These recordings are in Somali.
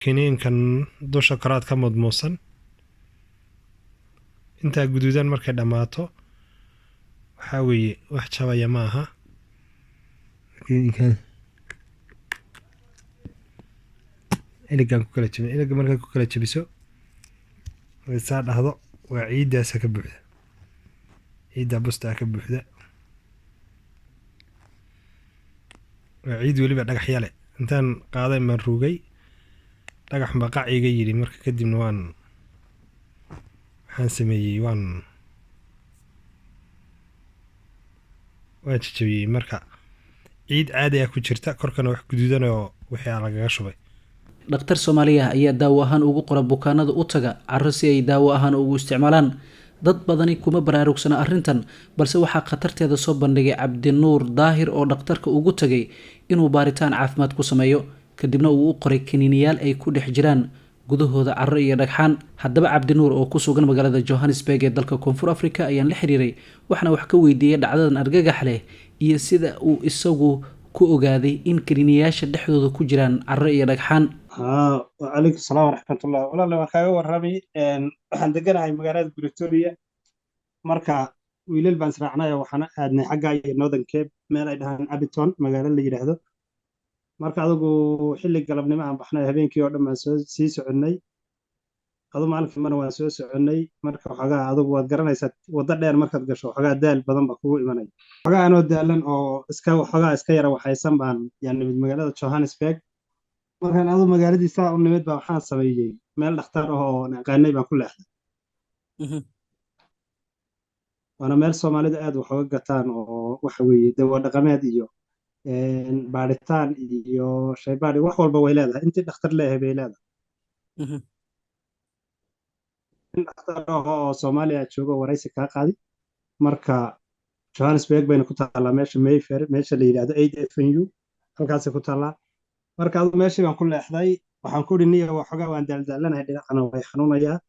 kiniinkan dusha koraad ka mudmuusan intaa guduudan markay dhammaato waxaa weeye wax jabaya ma aha. iligan ku kala jabin iliga markaad ku kala jabiso way saa dhahdo waa ciiddaasa ka buuxda, ciiddaa bustaa ka buuxda, waa ciid weliba dhagaxya leh. intaan qaaday maan ruugay dhagax baa qac iga yidhi, marka kadibna waxaan sameeyey waan jajabiyey. marka ciid caadi ah ku jirta, korkana wax guduudan oo wixii lagaga shubay. dhakhtar Soomaaliya ayaa daawo ahaan ugu qora bukaanada u taga carro si ay daawo ahaan ugu isticmaalaan. dad badani kuma baraarugsana arrintan, balse waxaa khatarteeda soo bandhigay Cabdinuur Daahir oo dhakhtarka ugu tagay inuu baaritaan caafimaad ku sameeyo, kadibna uu u qoray kaniiniyaal ay ku dhex jiraan gudahooda carro iyo dhagxaan. haddaba Cabdinuur oo ku sugan magaalada Johannesburg ee dalka Koonfur Afrika ayaan la xiriiray, waxaana wax ka weydiiyey dhacdadan argagax leh iyo sida uu isagu ku ogaaday in kaniiniyaasha dhexdooda ku jiraan carro iyo dhagxaan. وعليكم السلام ورحمة الله. والله waan kaaga warramay waxaan deganahay magaalada Pretoria. marka wiilal baan israacnay waxaan aadnay xagga iyo Northern Cape meel ay dhahaan Abington magaalo la yiraahdo. marka adigu xilli galabnimo aan baxnay habeenkii oo dhan aan sii soconay. maalinkii marna waan soo soconay. marka waxoogaa adigu waad garanaysaa waddo dheer markaad gasho waxoogaa daal badan baa kugu imanaya. waxoogaa anoo daalan oo waxoogaa iska yara waxaysan baan nimid magaalada Johannesburg. markaan adu magaaladii saa u nimid baa waxaan sameeyey meel dhakhtar ah oo naqaanay baan ku leexday. waana meel Soomaalida aad wax uga gataan oo waxa weeye dawo dhaqameed iyo baaritaan iyo shaybaadhi wax walba way leedahay. intii dhakhtar leeyahay bay leedahay. in dhakhtar ah oo Soomaaliya joogo waraysi kaa qaadi. marka Johannesburg bayna ku taallaa meesha Mayfair meesha la yidhaahdo 8FNU halkaasay ku taallaa. marka adu meeshii baan ku leexday. waxaan ku idhi niyo waxoogaa waan daaldaalanahay, dhinacana way xanuunayaa,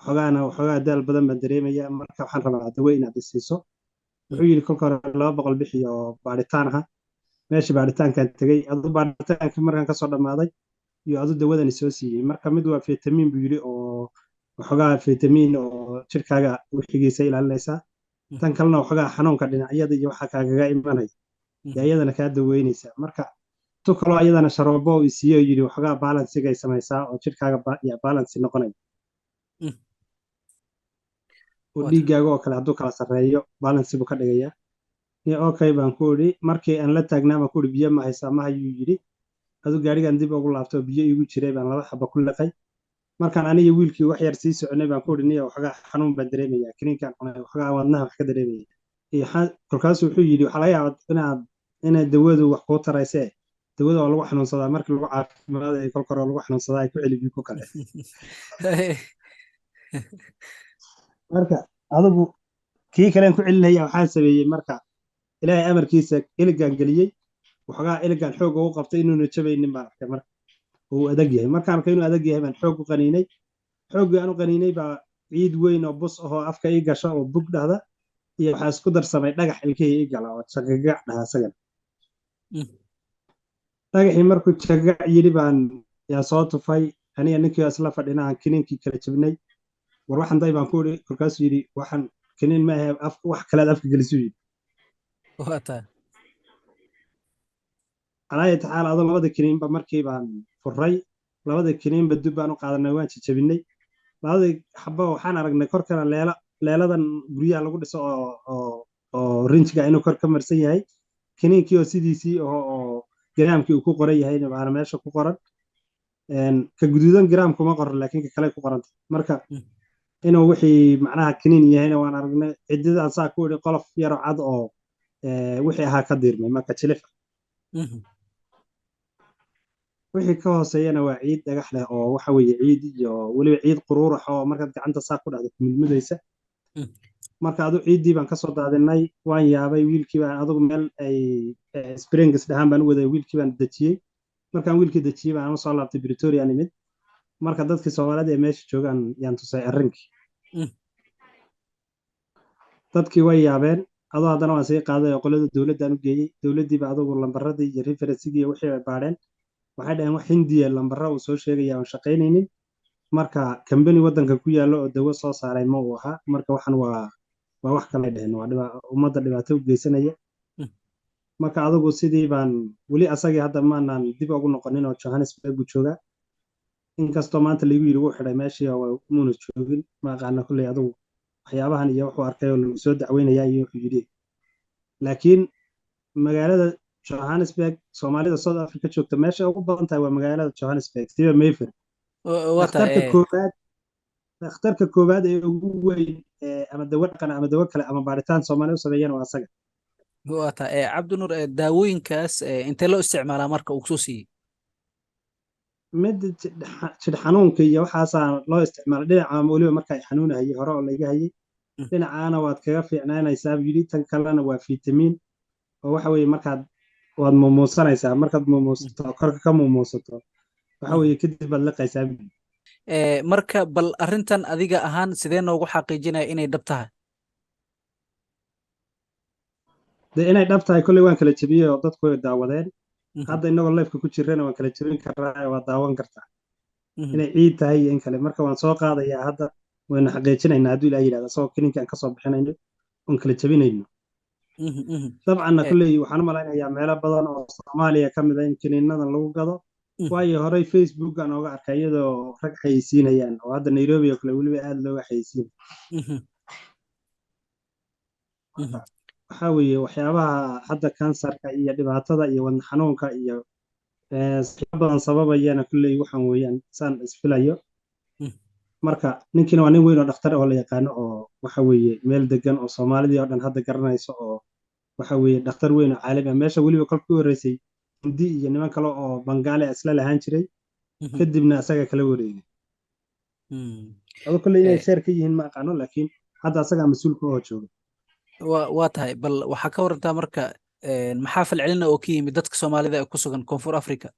waxoogaa daal badan baan dareemayaa, marka waxaan rabaa dawo inaad i siiso. wuxuu yidhi kolka hore 200 bixi oo baaritaan aha. meeshii baaritaankaan tegey. adu baaritaankii markaan kasoo dhammaaday iyo adu dawadani soo siiyey. marka mid waa fitamiin buu yidhi oo waxoogaa fitamiin oo jirkaaga wixigiisa ilaalinaysaa. tan kalena waxoogaa xanuunka dhinacyada iyo waxa kaagaga imanaya dee iyadana kaa daweynaysaa. marka tu kaloo ayadana sharoobo uu siiyo yidhi waxoogaa balansigay samaysaa oo jirkaaga balansi noqonaya. oo dhiiggaaga oo kale hadduu kala sarreeyo balansi buu ka dhigayaa. iyo okay baan ku idhi. markii aan la taagnaa baan ku idhi biyo ma haysaa? ma hayuu yidhi. adu gaarigan dib ugu laabto biyo igu jiray baan 2 xabba ku liqay. markaan aniga wiilkii wax yar sii soconay baan ku idhi niyo waxoogaa xanuun baan dareemayaa, kiniinkaan cunay waxoogaa wadnaha wax ka dareemaya. kolkaasuu wuxuu yidhi waxaa laga yaabaa inay dawadu wax kuu taraysee dawada waa lagu xanuunsadaa, markii lagu caafimaadayo kolka hore lagu xanuunsadaa ay ku celibi ku kale. marka adigu kii kalen ku celinaya waxaan sameeyey. marka ilaahay amarkiisa iligaan geliyey. waxoogaa iligaan xoog ugu qabtay inuuna jabaynin baan arkay. marka uu adag yahay. markaan arkay inuu adag yahay baan xoog u qaniinay. xooggii aan u qaniinay baa ciid weyn oo bus ahoo afka ii gasha oo bug dhahda iyo waxaa isku darsamay dhagax ilkihii ii gala oo jagagac dhaha isagan. dhagaxii markuu jagagac yidhi baan yaa soo tufay. aniga ninkii isla fadhinaan kiniinkii kala jabnay. war waxan day baan ku idhi. kolkaasuu yidhi waxan kiniin ma ahe wax kalead afka gelisuu yidhi. calaa tacaala adoo 2 kiniinba markii baan furay. 2 kiniinba dib baan u qaadanay waan jajabinay. 2 xabba waxaan aragnay korkana leeladan guryaha lagu dhiso oo rinjiga inuu kor ka marsan yahay. kiniinkii oo sidiisii oo garaamkii uu ku qoran yahay baana meesha ku qoran. ka guduudan garaam kuma qoran laakiin ka kale ku qoranta. marka inuu wixii macnaha kiniin yahayna waan aragnay. ciddidaan saa ku idhi qolof yaro cad oo wixii ahaa ka diirmay marka jilif. wixii ka hooseeyana waa ciid dhagax leh oo waxa weeye ciid iyo weliba ciid quruurax oo markaad gacanta saa ku dhacdo mudmudaysa. marka adu ciiddii baan kasoo daadinay. waan yaabay. wiilkii baan adugu meel ay springs dhahaan baan u waday. wiilkii baan dejiyey. markaan wiilkii dejiyey baan soo laabtay Pretoria nimid. marka dadkii Soomaalida ee meesha joogaan yaan tusay arrinkii. dadkii way yaabeen. adoo haddana waan sii qaaday oo qolada dowladdaan u geeyey. dowladdiiba adugu lambaradii iyo referensigii iyo wixii ay baadheen. waxay dhaheen wax hindiya lambara uu soo sheegaya aan shaqaynaynin marka kambani waddanka ku yaallo oo dawo soo saaray ma uu ahaa marka waxan waa wax kale dhaheen waa ummadda dhibaato u geysanaya marka adigu sidii baan weli asagii hadda maanaan dib ugu noqonin oo Johannesburg buu joogaa inkastoo maanta lagu yiri wuu xidhay meeshii oo muuna joogin ma aqaana kulley adigu waxyaabahan iyo wuxuu arkay oo lagu soo dacweynaya iyo wuxuu yidhi laakiin magaalada Johannesburg Soomaalida South Africa joogta meesha ugu badan tahay waa magaalada Johannesburg sida Mayfair waa tahay dhakhtarka koowaad ee ugu weyn ama dawo dhaqan ama dawo kale ama baaritaan Soomaali u sameeyaan waa asaga waa tahay Cabdinuur daawooyinkaas intee loo isticmaalaa marka uu soo siiyey mid jidh xanuunka iyo waxaasaa loo isticmaala dhinaca weliba marka ay xanuunahayay hore oo layga hayay dhinacaana waad kaga fiicnaanaysaa buu yidhi tan kalena waa fitamiin oo waxa weeye waad muumuusanaysaa markaad muumuusato korka ka muumuusato waxa weeye kadib baad liqaysaa buu yidhi marka bal arrintan adiga ahaan sidee noogu xaqiijinaya inay dhab tahay dee inay dhab tahay kolley waan kala jebiyey oo dadku way daawadeen hadda inagoo lifeka ku jirana waan kala jebin karaa waa daawan kartaa inay ciid tahay iyo in kale marka waan soo qaadayaa hadda waynu xaqiijinaynaa hadduu ilaa yidhahda asagoo kininkaan kasoo bixinayno oon kala jebinayno dabcanna kolley waxaan u malaynayaa meelo badan oo Soomaaliya ka mid ah in kiniinadan lagu gado waayo horey Facebook aan ooga arkay iyadoo rag xayeysiinayaan oo hadda Nairobi oo kale weliba aad looga xayeysiin waxa weeye waxyaabaha hadda kansarka iyo dhibaatada iyo wadna xanuunka iyo badan sababayana kulley waxaan weeyaan saan isfilayo marka ninkiina waa nin weyn oo dhakhtar oo la yaqaano oo waxa weeye meel degan oo Soomaalidii oo dhan hadda garanayso oo waxa weeye dhakhtar weyn oo caalami ah meesha weliba kolkii horeysay hindi iyo niman kale oo Bangaali isla lahaan jiray kadibna asaga kala wareegay adoo kulley inay sheer ka yihiin ma aqaano laakiin hadda asaga mas'uulka oo jooga waa tahay bal waxaa ka warantaa marka maxaa falcelina oo ka yimid dadka Soomaalida ee ku sugan Koonfur Afrika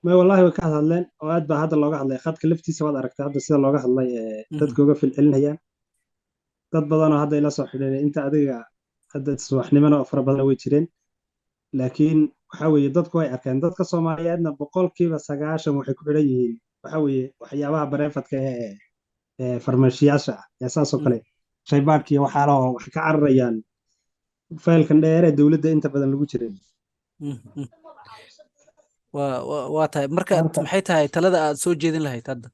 ma wallahi way ka hadleen oo aad baa hadda looga hadlay khadka laftiisa waad aragtay hadda sida looga hadlay dadka uga falcelinayaan dad badan oo hadda ila soo xidhiidhay inta adiga hadda subaxnimana oo fara badan way jireen laakiin waxa weeye dadku way arkeen dadka Soomaaliyeedna 90% waxay ku xidhan yihiin waxa weeye waxyaabaha bareefadka farmashiyaasha saas oo kale shaybaadhka iyo waxaa loo wax ka cararayaan faylkan dheer ee dawladda inta badan lagu jiray waa tahay marka maxay tahay talada aad soo jeedin lahayd hadda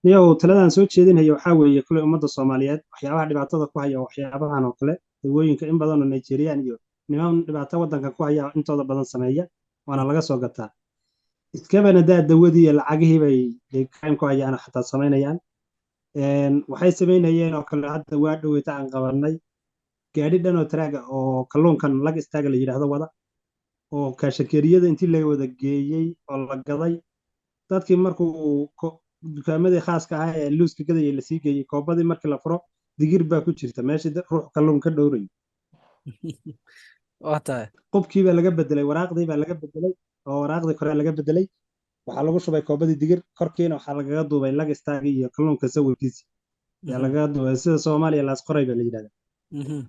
niyow taladan soo jeedinaya waxaa weeye kule ummadda Soomaaliyeed waxyaabaha dhibaatada ku haya waxyaabahan oo kale dawooyinka in badan oo Nigerian iyo niman dhibaato waddanka ku haya intooda badan sameeya waana laga soo gataa iskabana dawadii lacagihii bay crime ku hayaan xataa sameynayaan waxay sameynayeen oo kale hadda waa dhaweyta aan qabanay gaadhi dhan oo taraaga oo kalluunkan lag istaaga la yiraahdo wada oo kaashakeeriyada intii laga wada geeyey oo la gaday dadkii markuu dukaamadii khaaska ah ee luuska gadayay la sii geeyey koobadii markii la furo digir baa ku jirta meeshii ruux kalluun ka dhowray waa tahay qubkii baa laga bedelay waraaqdii baa laga bedelay oo waraaqdii kore laga bedelay waxaa lagu shubay koobadii digir korkiina waxaa lagaga duubay lag istaagi iyo kalluunka sawirkiisi yaa lagaga duubay sida Soomaaliya laas qoray baa la yidhahdaa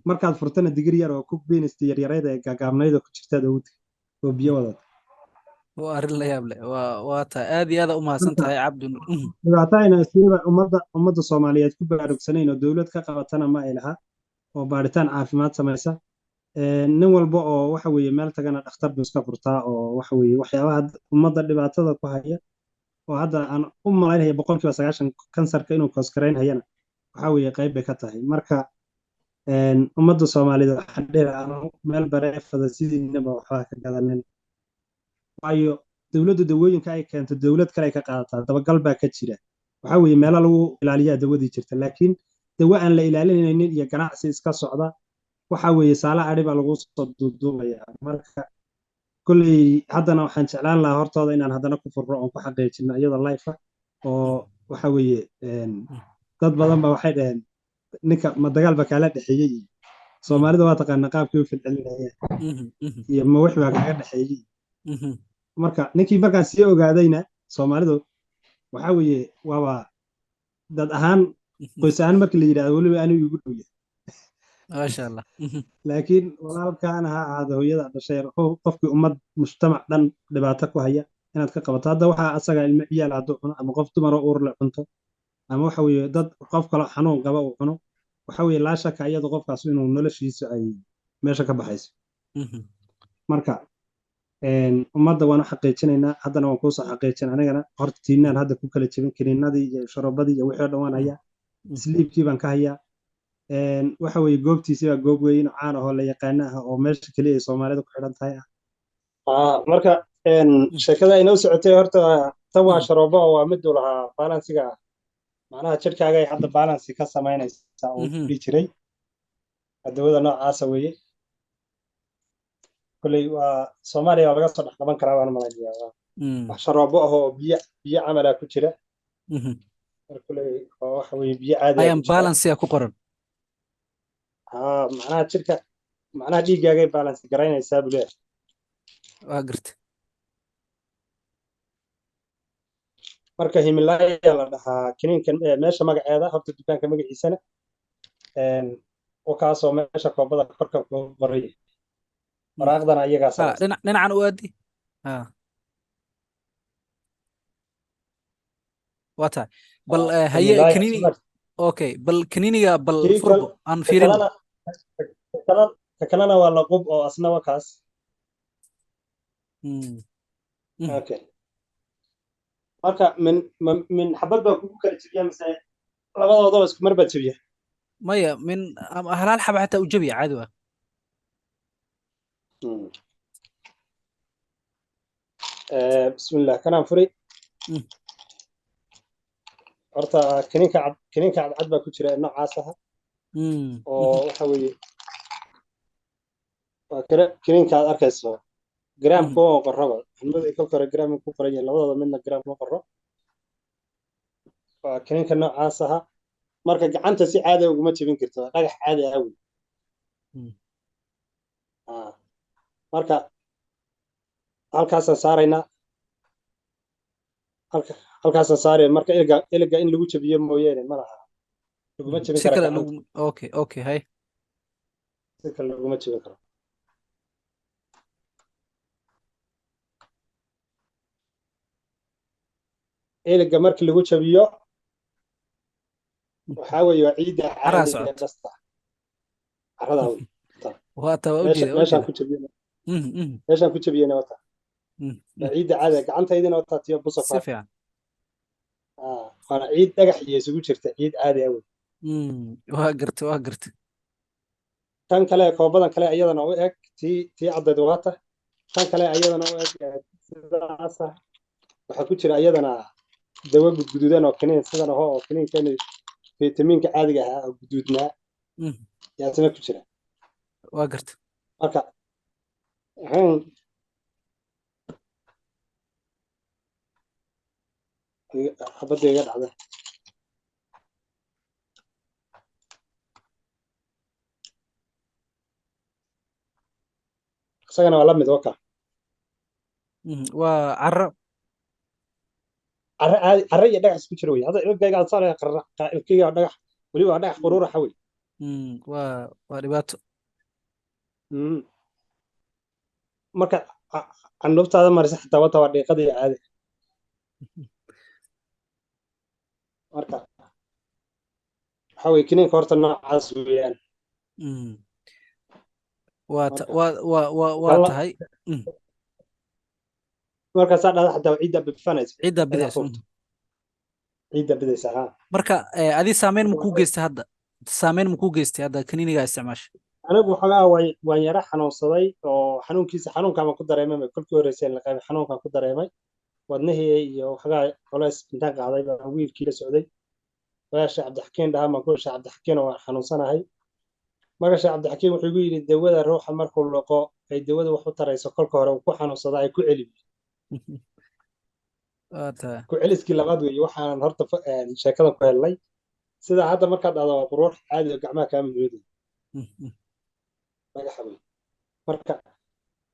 markaad furtana digir yar oo ku beenista yaryarayda ee gaagaabnayda ku jirtaad oo biyo wadata waa arrin la yaab leh waa tahay aad iyo aad u mahadsan tahay Cabdinuur dhibaatayna siiba ummadda Soomaaliyeed ku baraarugsanayn oo dawlad ka qabatana ma ay laha oo baaritaan caafimaad samaysa nin walba oo waxa weeye meel tagana dhakhtar buu iska furtaa oo waxa weeye waxyaabaha ummadda dhibaatada ku haya oo hadda aan u malaynaya 90% kansarka inuu koskaraynayana waxa weeye qayb bay ka tahay marka ummadda Soomaalida waxa dheer aan meel bareefada sidiinaba waxba ka gadanin waayo dawladda dawooyinka ay keento dawlad kale ay ka qaadataa dabagal baa ka jira waxa weeye meelo lagu ilaaliyaa dawadii jirta laakiin dawo aan la ilaalinaynin iyo ganacsi iska socda waxa weeye saala ari baa lagu soo duuduubaya marka kulley haddana waxaan jeclaan lahaa hortooda inaan haddana ku furro oon ku xaqiijino iyadoo life oo waxa weeye dad badan ba waxay dhaheen ninka ma dagaal baa kaala dhexeeyey Soomaalida waa taqaana qaabkii u filcelinayeen iyo ma wix baa kaga dhexeeyey marka ninkii markaan sii ogaadayna Soomaalidu waxa weeye waaba dad ahaan qoys ahaan markii la yiraahdo waliba anigu igu dhow yahay maasha allah. laakiin walaalkaana ha ahaado hooyada dhashay qofkii ummad mujtamac dhan dhibaato ku haya inaad ka qabato. hadda waxaa asaga ilmo ciyaal hadduu cuno ama qof dumar oo uur leh cunto ama waxa weeye dad qof kale xanuun qaba uu cuno, waxa weeye laa shaka iyadu qofkaas inuu noloshiisa ay meesha ka baxayso. marka ummadda waan u xaqiijinaynaa, haddana waan kuusoo xaqiijin anigana horta tiinaan hadda ku kala jebin kiniinadii iyo sharobadii iyo wixii oo dhan waan hayaa, sliibkii baan ka hayaa. waxa weeye goobtiisii baa goob weyn oo caan ahoo la yaqaana ah oo meesha keliya ay soomaalida ku xidhan tahay marka sheekada ay noo socotay horta tan waa sharoobo oo waa miduu lahaa balansiga, macnaha jirkaaga ay hadda balansi ka samaynaysaa uu dhihi jiray. dawada noocaasa weeye. kolley waa soomaaliya waa laga soo dhex qaban karaa waan malaynayaa. wax sharoobo ah oo biyo camala ku jira. kolley waxa weeye biyo caadi ayaan balansiga ku qoran. macnaha jirka, macnaha dhiiggaagay balansi garaynaysaa buu leeyahay. waa garta. marka himilaya la dhahaa kiniinkan meesha magaceeda horta dukaanka magaciisana kaasoo meesha koobada korka ku qoray waraaqdana iyagaas dhinacan u aadi. waa tahay bal haye kiniini. okay bal kiniiniga bal furbo aan fiirin. ka kalena waa laqub oo asna waa kaas. okay marka min xabad baa kugu kala jebiya mise labadoodaba isku mar baa jebiya? maya min halaal xaba xataa u jebiya caadi waa. bismillah kanaan furi. horta kiniinka cadcad baa ku jira noocaas aha oo waxa weeye waa kiniinka aad arkayso garaamka oo qorroba xilmada kolka hore garaam ku qoran yahay, labadooda midna garaam ma qorro. waa kiniinka noocaas aha. marka gacanta si caadi uguma jebin karto, dhagax caadi ah wey. marka halkaasaan saaraynaa, halkaasaan saaraya. marka iliga in lagu jebiyo mooyaane ma laha, laguma jebin karo. okay hay si kale laguma jebin karo. iliga marka lagu jebiyo waxaa weeye waa ciidda caadiga basta carrada wey. meeshaan ku jebiyena wata waa ciidda caadiga, gacantaydina wata tiyo busa si fiican. waana ciid dhagax iyo isugu jirta, ciid caadi ah wey. waa garta. tan kale koobadan kale iyadana u eg tii caddeed wata. tan kale iyadana u eg sidaas ah. waxaa ku jira iyadana dawo gudgududan oo kiniin sidan aho oo kiniinkeena fitamiinka caadiga ahaa oo guduudnaa yaasina ku jira. waa garta. marka xabadda iga dhacda. isagana waa la mid waka. waa carro iyo dhagax isku jira wey. hadda ilkayga aad saaraya ilkayga dhagax weliba waa dhagax quruuraxa wey. waa dhibaato. marka candhuuftaada marisa xitaa wata waa dhiiqadii caadi. marka waxa weye kiniinka horta noocaas weeyaan. waa tahay. markaasaa dhada xataa ciidda bifanaysa. ciidda bidaysa ha. marka adi saameyn ma kuu geystay hadda kiniiniga isticmaasha? anigu waxoogaa waan yara xanuunsaday oo xanuunkaama ku dareemay. kolkii horreysay la qaybay xanuunkaan ku dareemay wadnihii iyo waxoogaa culays intaan qaaday baa wiilkii la socday. sheekh cabdixakiin dhahaa maan ku sheekh cabdixakiin oo waan xanuunsanahay. marka sheekh cabdixakiin wuxuu igu yidhi dawada ruuxa markuu loqo ay dawada wax u tarayso kolka hore uu ku xanuunsada ay ku celi. ku celiskii labaad weeye waxaan horta sheekadan ku helnay. sidaa hadda markaad dhahdo waa quruur caadi oo gacmaha kaa mudooday dhagaxa wey. marka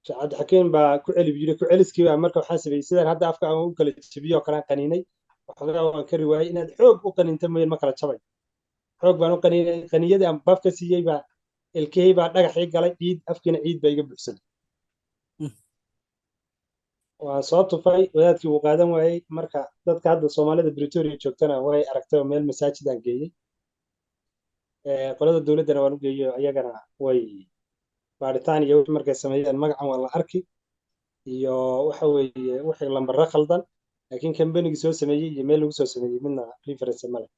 sheekh cabdixakiin baa ku celi yidhi. ku celiskii baa marka waxaan sameeyey sidaan hadda afka aan u kala jebiyo oo kalaan qaniinay. waxoogaa waan ka riwaayay inaad xoog u qaniinta mooyeen ma kala jabay. xoog baan u qaniinay, qaniyadii aan baaf ka siiyey baa ilkihii baa dhagaxii galay ciid afkiina ciid baa iga buuxsaday waan soo tufay wadaadkii wuu qaadan waayey marka dadka hadda soomaalida Pretoria joogtana way aragtay oo meel masaajid aan geeyey qolada dowladdana waan u geeyey oo iyagana way baaritaan iyo wixii markay sameeyeen magacan waa la arki iyo waxa weeye wixii lambarra khaldan laakiin kambanigii soo sameeyey iyo meel lagu soo sameeyey midna reference ma leh